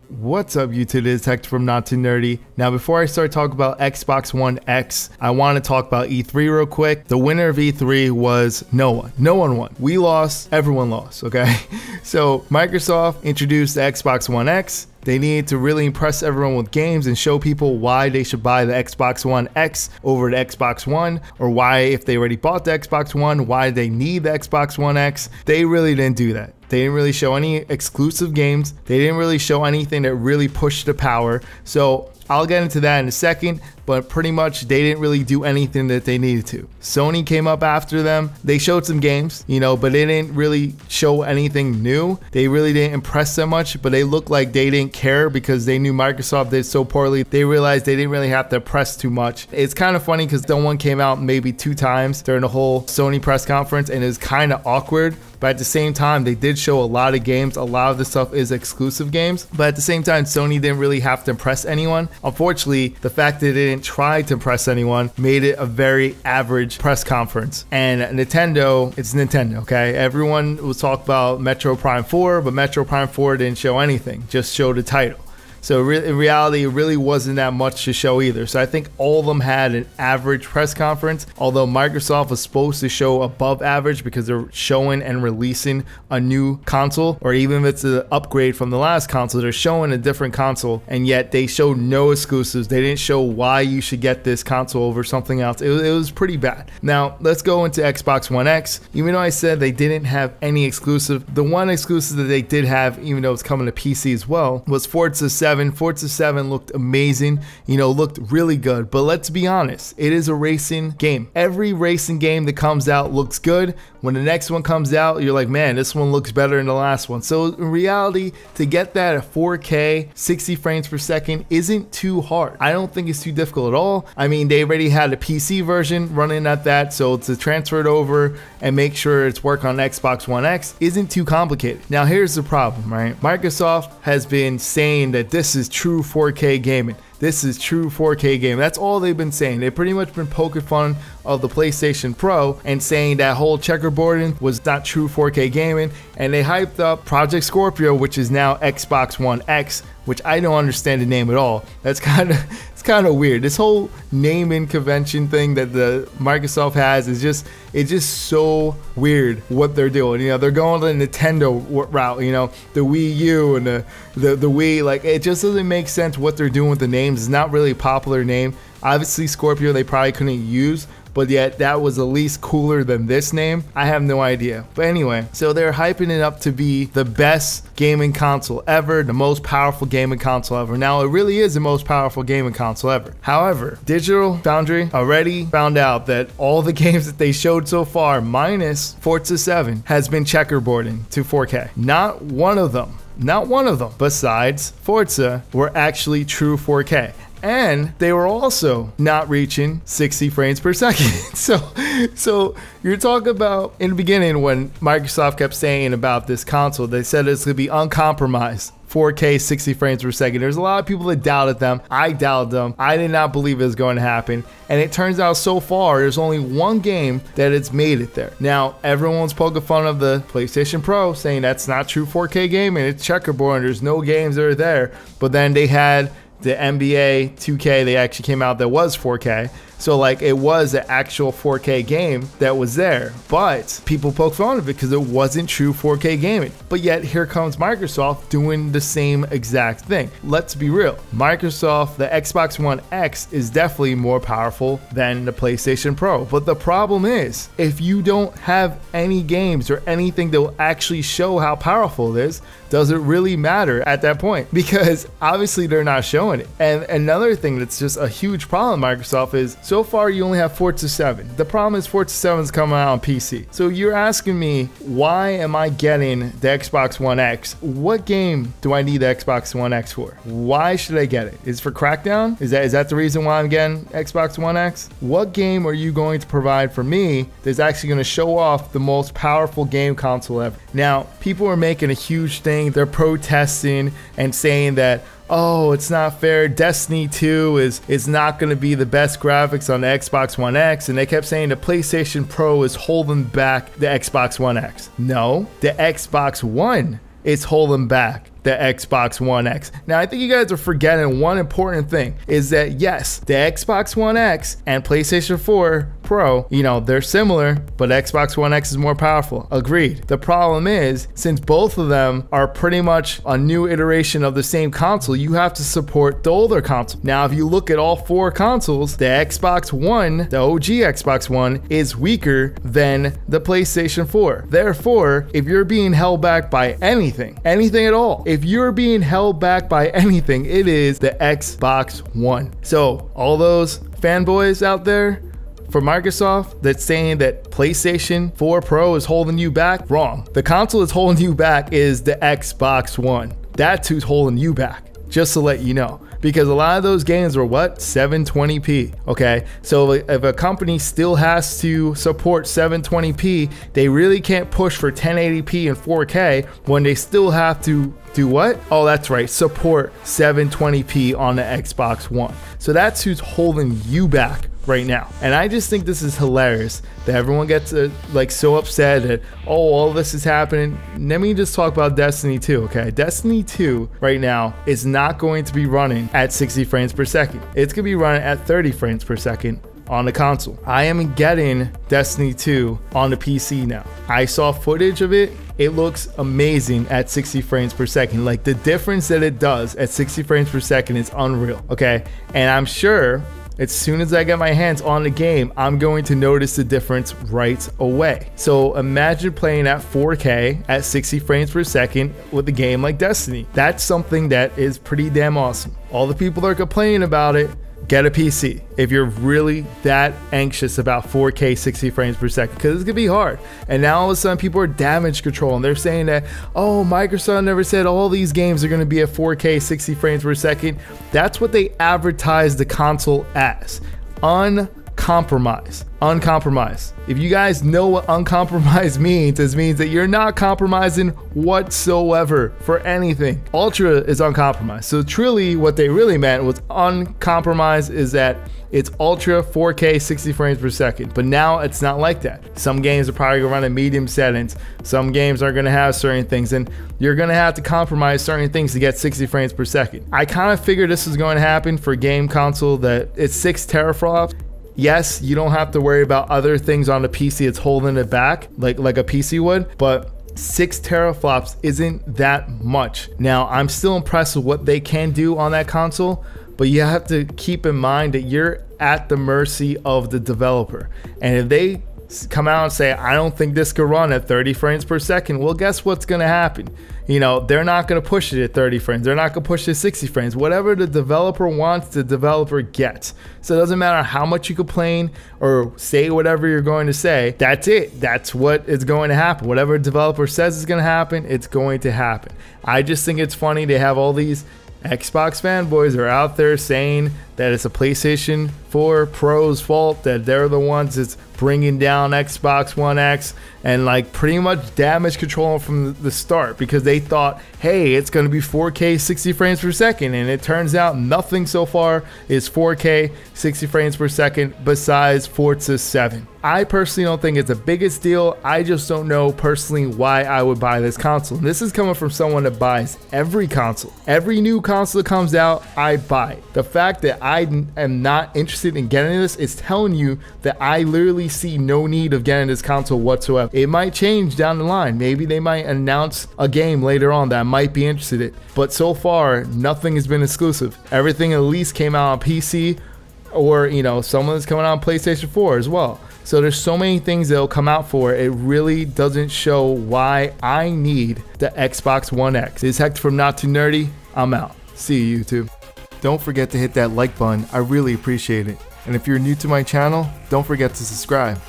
What's up YouTube, it is Hector from Not Too Nerdy. Now before I start talking about Xbox One X, I want to talk about E3 real quick. The winner of E3 was no one. No one won. We lost, everyone lost, okay? So Microsoft introduced the Xbox One X. They needed to really impress everyone with games and show people why they should buy the Xbox One X over the Xbox One, or why, if they already bought the Xbox One, why they need the Xbox One X. They really didn't do that. They didn't really show any exclusive games. They didn't really show anything that really pushed the power. So I'll get into that in a second, but pretty much they didn't really do anything that they needed to. Sony came up after them. They showed some games, you know, but they didn't really show anything new. They really didn't impress them much, but they looked like they didn't care because they knew Microsoft did so poorly. They realized they didn't really have to press too much. It's kind of funny because the one came out maybe 2 times during the whole Sony press conference, and it was kind of awkward. But at the same time, they did show a lot of games. A lot of the stuff is exclusive games. But at the same time, Sony didn't really have to impress anyone. Unfortunately, the fact that they didn't try to impress anyone made it a very average press conference. And Nintendo, it's Nintendo, okay? Everyone was talking about Metro Prime 4, but Metro Prime 4 didn't show anything, just showed the title. So in reality, it really wasn't that much to show either. So I think all of them had an average press conference, although Microsoft was supposed to show above average because they're showing and releasing a new console, or even if it's an upgrade from the last console, they're showing a different console, and yet they showed no exclusives. They didn't show why you should get this console over something else. It was pretty bad. Now, let's go into Xbox One X. Even though I said they didn't have any exclusive, the one exclusive that they did have, even though it's coming to PC as well, was Forza 7. Forza 7 looked amazing, you know, looked really good. But let's be honest, it is a racing game. Every racing game that comes out looks good. When the next one comes out, you're like, man, this one looks better than the last one. So in reality, to get that at 4K, 60 frames per second isn't too hard. I don't think it's too difficult at all. I mean, they already had a PC version running at that, so to transfer it over and make sure it's work on Xbox One X isn't too complicated. Now, here's the problem, right? Microsoft has been saying that this is true 4K gaming. This is true 4K game. That's all they've been saying. They've pretty much been poking fun of the PlayStation Pro and saying that whole checkerboarding was not true 4K gaming. And they hyped up Project Scorpio, which is now Xbox One X, which I don't understand the name at all. That's kind of weird. This whole naming convention thing that the Microsoft has is just, it's just so weird what they're doing. You know, they're going the Nintendo route, you know, the Wii U and the Wii. Like, it just doesn't make sense what they're doing with the names. It's not really a popular name. Obviously, Scorpio they probably couldn't use, but yet that was at least cooler than this name. I have no idea. But anyway, so they're hyping it up to be the best gaming console ever, the most powerful gaming console ever. Now, it really is the most powerful gaming console ever. However, Digital Foundry already found out that all the games that they showed so far, minus Forza 7, has been checkerboarding to 4K. Not one of them, besides Forza, were actually true 4K. And they were also not reaching 60 frames per second. So you're talking about, in the beginning when Microsoft kept saying about this console, they said it's going to be uncompromised 4K 60 frames per second. There's a lot of people that doubted them. I doubted them. I did not believe it was going to happen. And it turns out so far, there's only one game that it's made it there. Now, everyone's poking fun of the PlayStation Pro, saying that's not true 4K gaming. It's checkerboard. There's no games that are there. But then they had the NBA 2K, they actually came out that was 4K. So like it was an actual 4K game that was there, but people poke fun of it because it wasn't true 4K gaming. But yet here comes Microsoft doing the same exact thing. Let's be real. Microsoft, the Xbox One X is definitely more powerful than the PlayStation Pro. But the problem is, if you don't have any games or anything that will actually show how powerful it is, does it really matter at that point? Because obviously they're not showing it. And another thing that's just a huge problem with Microsoft is, so far you only have Forza 7. The problem is Forza 7 is coming out on PC. So you're asking me, why am I getting the Xbox One X? What game do I need the Xbox One X for? Why should I get it? Is it for Crackdown? Is that the reason why I'm getting Xbox One X? What game are you going to provide for me that's actually going to show off the most powerful game console ever? Now, people are making a huge thing. They're protesting and saying that, oh, it's not fair. Destiny 2 is not going to be the best graphics on the Xbox One X. And they kept saying the PlayStation Pro is holding back the Xbox One X. No, the Xbox One is holding back the Xbox One X. Now, I think you guys are forgetting one important thing is that yes, the Xbox One X and PlayStation 4 Pro, you know, they're similar, but Xbox One X is more powerful. Agreed. The problem is, since both of them are pretty much a new iteration of the same console, you have to support the older console. Now, if you look at all 4 consoles, the Xbox One, the OG Xbox One, is weaker than the PlayStation 4. Therefore, if you're being held back by anything at all, if you're being held back by anything, it is the Xbox One. So all those fanboys out there for Microsoft that's saying that PlayStation 4 Pro is holding you back, wrong. The console that's holding you back is the Xbox One. That's who's holding you back, just to let you know. Because a lot of those games were what? 720p, okay? So if a company still has to support 720p, they really can't push for 1080p and 4K when they still have to do what? Oh, that's right, support 720p on the Xbox One. So that's who's holding you back right now. And I just think this is hilarious that everyone gets like so upset that, oh, all this is happening. Let me just talk about Destiny 2, okay? Destiny 2 right now is not going to be running at 60 frames per second. It's gonna be running at 30 frames per second on the console. I am getting Destiny 2 on the PC now. I saw footage of it. It looks amazing at 60 frames per second. Like, the difference that it does at 60 frames per second is unreal, okay? And I'm sure as soon as I get my hands on the game, I'm going to notice the difference right away. So imagine playing at 4K at 60 frames per second with a game like Destiny. That's something that is pretty damn awesome. All the people that are complaining about it, get a PC if you're really that anxious about 4K 60 frames per second, because it's gonna be hard. And now all of a sudden people are damage controlling. They're saying that, oh, Microsoft never said all these games are gonna be at 4K 60 frames per second. That's what they advertise the console as. Uncompromised. If you guys know what uncompromised means, it means that you're not compromising whatsoever for anything. Ultra is uncompromised. So truly what they really meant was uncompromised is that it's ultra 4K 60 frames per second. But now it's not like that. Some games are probably gonna run at medium settings. Some games are gonna have certain things, and you're gonna have to compromise certain things to get 60 frames per second. I kind of figured this was going to happen for game console that it's 6 teraflops. Yes, you don't have to worry about other things on the PC it's holding it back like a PC would, but 6 teraflops isn't that much. Now, I'm still impressed with what they can do on that console, but you have to keep in mind that you're at the mercy of the developer. And if they come out and say, I don't think this could run at 30 frames per second, well, guess what's gonna happen? You know, they're not gonna push it at 30 frames. They're not gonna push it at 60 frames. Whatever the developer wants, the developer gets. So it doesn't matter how much you complain or say whatever you're going to say. That's it. That's what is going to happen. Whatever a developer says is gonna happen, it's going to happen. I just think it's funny they have all these Xbox fanboys are out there saying that it's a PlayStation 4 Pro's fault, that they're the ones that's bringing down Xbox One X, and like pretty much damage control from the start because they thought, hey, it's going to be 4K 60 frames per second, and it turns out nothing so far is 4K 60 frames per second besides Forza 7. I personally don't think it's the biggest deal. I just don't know personally why I would buy this console. And this is coming from someone that buys every console. Every new console that comes out, I buy it. The fact that I am not interested in getting this is telling you that I literally see no need of getting this console whatsoever. It might change down the line. Maybe they might announce a game later on that I might be interested in. But so far, nothing has been exclusive. Everything at least came out on PC, or, you know, some of it's coming out on PlayStation 4 as well. So there's so many things that'll come out for it. It really doesn't show why I need the Xbox One X. This is Hector from Not Too Nerdy. I'm out. See you, YouTube. Don't forget to hit that like button. I really appreciate it. And if you're new to my channel, don't forget to subscribe.